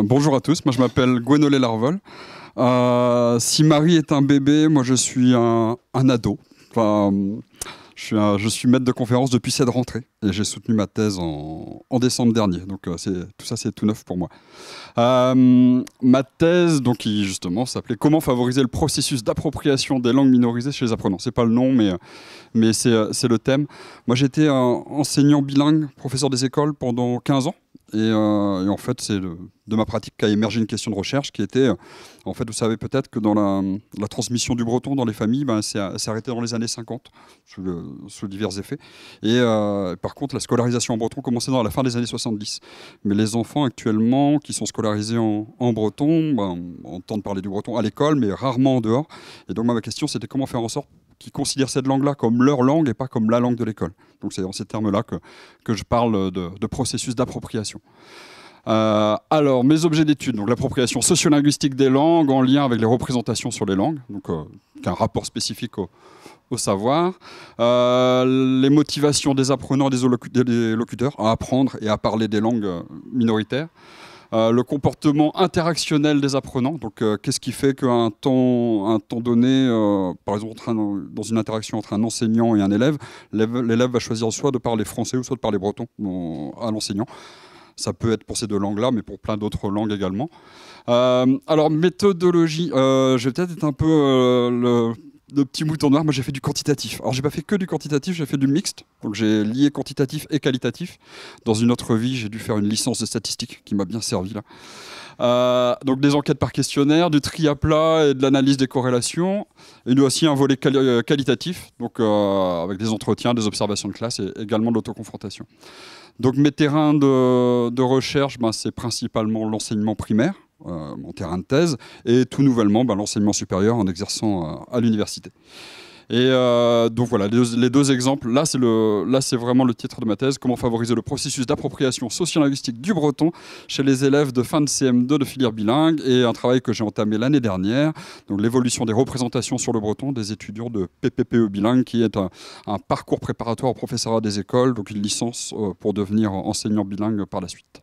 Bonjour à tous, moi je m'appelle Gwenolé Larvol. Si Marie est un bébé, moi je suis un ado. Enfin, je suis maître de conférence depuis cette rentrée et j'ai soutenu ma thèse en décembre dernier. Donc tout ça c'est tout neuf pour moi. Ma thèse, donc, qui justement s'appelait Comment favoriser le processus d'appropriation des langues minorisées chez les apprenants. C'est pas le nom, mais c'est le thème. Moi j'étais enseignant bilingue, professeur des écoles pendant 15 ans. Et en fait, c'est de ma pratique qu'a émergé une question de recherche qui était, en fait, vous savez peut-être que dans la transmission du breton dans les familles, c'est arrêté dans les années 50, sous divers effets. Et par contre, la scolarisation en breton commençait dans la fin des années 70. Mais les enfants actuellement qui sont scolarisés en breton, entendent parler du breton à l'école, mais rarement en dehors. Et donc, ma question, c'était comment faire en sorte qui considèrent cette langue-là comme leur langue et pas comme la langue de l'école. Donc c'est dans ces termes-là que je parle de processus d'appropriation. Alors, mes objets d'étude, donc l'appropriation sociolinguistique des langues en lien avec les représentations sur les langues, donc un rapport spécifique au savoir, les motivations des apprenants et des locuteurs à apprendre et à parler des langues minoritaires, le comportement interactionnel des apprenants, donc qu'est-ce qui fait qu'à un temps donné, par exemple dans une interaction entre un enseignant et un élève, l'élève va choisir soit de parler français ou soit de parler breton à l'enseignant. Ça peut être pour ces deux langues-là, mais pour plein d'autres langues également. Alors, méthodologie, je vais peut-être être un peu le petit mouton noir. Moi, j'ai fait du quantitatif. Alors, j'ai pas fait que du quantitatif, j'ai fait du mixte. Donc, j'ai lié quantitatif et qualitatif. Dans une autre vie, j'ai dû faire une licence de statistique qui m'a bien servi là. Donc, des enquêtes par questionnaire, du tri à plat et de l'analyse des corrélations. Et aussi un volet qualitatif, donc avec des entretiens, des observations de classe et également de l'autoconfrontation. Donc mes terrains de recherche, c'est principalement l'enseignement primaire, mon terrain de thèse, et tout nouvellement l'enseignement supérieur en exerçant à l'université. Et donc voilà, les deux exemples. Là, c'est vraiment le titre de ma thèse, comment favoriser le processus d'appropriation sociolinguistique du breton chez les élèves de fin de CM2 de filière bilingue, et un travail que j'ai entamé l'année dernière, donc l'évolution des représentations sur le breton des étudiants de PPPE bilingue, qui est un parcours préparatoire au professorat des écoles, donc une licence pour devenir enseignant bilingue par la suite.